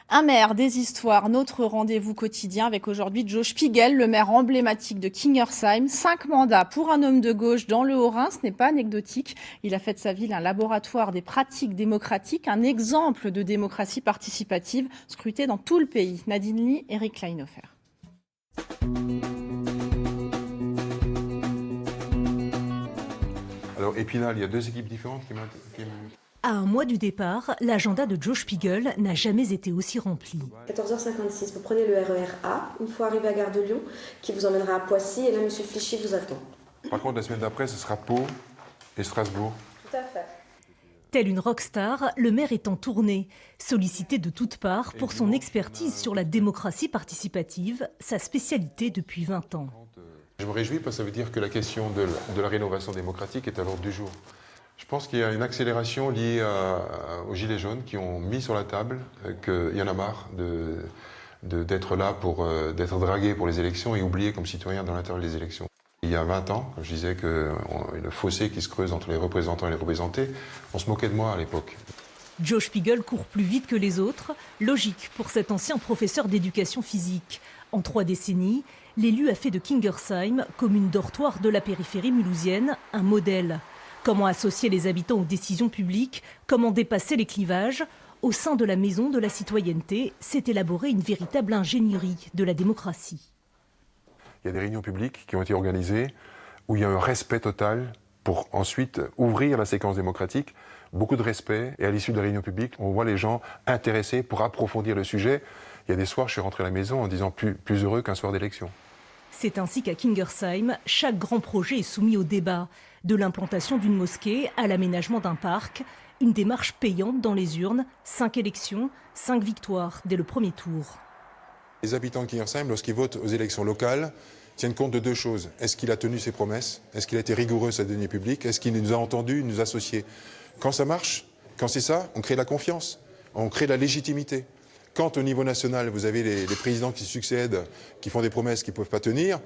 Un maire, des histoires, notre rendez-vous quotidien avec aujourd'hui Joe Spiegel, le maire emblématique de Kingersheim. 5 mandats pour un homme de gauche dans le Haut-Rhin, ce n'est pas anecdotique. Il a fait de sa ville un laboratoire des pratiques démocratiques, un exemple de démocratie participative scrutée dans tout le pays. Nadine Lee, Eric Kleinhofer. Alors Épinal, il y a 2 équipes différentes qui À un mois du départ, l'agenda de Joe Spiegel n'a jamais été aussi rempli. 14h56, vous prenez le RER A, une fois arrivé à Gare de Lyon, qui vous emmènera à Poissy, et là, M. Flichy vous attend. Par contre, la semaine d'après, ce sera Pau et Strasbourg. Tout à fait. Tel une rockstar, le maire est en tournée, sollicité de toutes parts pour son expertise sur la démocratie participative, sa spécialité depuis 20 ans. Je me réjouis parce que ça veut dire que la question de la rénovation démocratique est à l'ordre du jour. Je pense qu'il y a une accélération liée aux Gilets jaunes qui ont mis sur la table qu'il y en a marre d'être là d'être dragués pour les élections et oubliés comme citoyens dans l'intérieur des élections. Il y a 20 ans, quand je disais que le fossé qui se creuse entre les représentants et les représentés, on se moquait de moi à l'époque. Joe Spiegel court plus vite que les autres, logique pour cet ancien professeur d'éducation physique. En 3 décennies, l'élu a fait de Kingersheim, commune dortoir de la périphérie mulhousienne, un modèle. Comment associer les habitants aux décisions publiques, comment dépasser les clivages. Au sein de la maison de la citoyenneté, s'est élaborée une véritable ingénierie de la démocratie. Il y a des réunions publiques qui ont été organisées où il y a un respect total pour ensuite ouvrir la séquence démocratique. Beaucoup de respect et à l'issue de la réunion publique, on voit les gens intéressés pour approfondir le sujet. Il y a des soirs, je suis rentré à la maison en disant plus heureux qu'un soir d'élection. C'est ainsi qu'à Kingersheim, chaque grand projet est soumis au débat. De l'implantation d'une mosquée à l'aménagement d'un parc, une démarche payante dans les urnes, 5 élections, 5 victoires dès le premier tour. Les habitants de Kingersheim, lorsqu'ils votent aux élections locales, tiennent compte de 2 choses. Est-ce qu'il a tenu ses promesses? Est-ce qu'il a été rigoureux sur les deniers publics? Est-ce qu'il nous a entendus, nous associés? Quand ça marche, quand c'est ça, on crée la confiance, on crée la légitimité. Quand au niveau national, vous avez les présidents qui succèdent, qui font des promesses qu'ils ne peuvent pas tenir,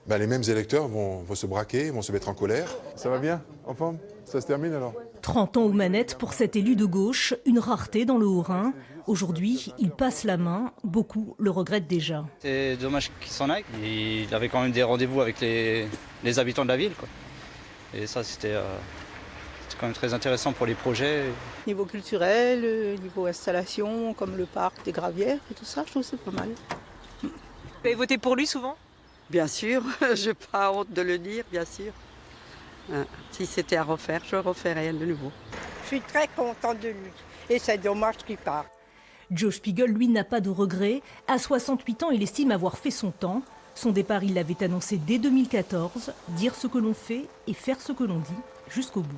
les mêmes électeurs vont se braquer, vont se mettre en colère. Ça va bien, en forme? Ça se termine alors? 30 ans aux manettes pour cet élu de gauche, une rareté dans le Haut-Rhin. Aujourd'hui, il passe la main, beaucoup le regrettent déjà. C'est dommage qu'il s'en aille. Il avait quand même des rendez-vous avec les habitants de la ville, quoi. Et ça, c'était quand même très intéressant pour les projets. Niveau culturel, niveau installation, comme le parc des Gravières et tout ça, je trouve que c'est pas mal. Vous avez voté pour lui souvent? Bien sûr, je n'ai pas honte de le dire, bien sûr. Si c'était à refaire, je referais de nouveau. Je suis très contente de lui et c'est dommage qu'il parte. Joe Spiegel, lui, n'a pas de regrets. À 68 ans, il estime avoir fait son temps. Son départ, il l'avait annoncé dès 2014. Dire ce que l'on fait et faire ce que l'on dit jusqu'au bout.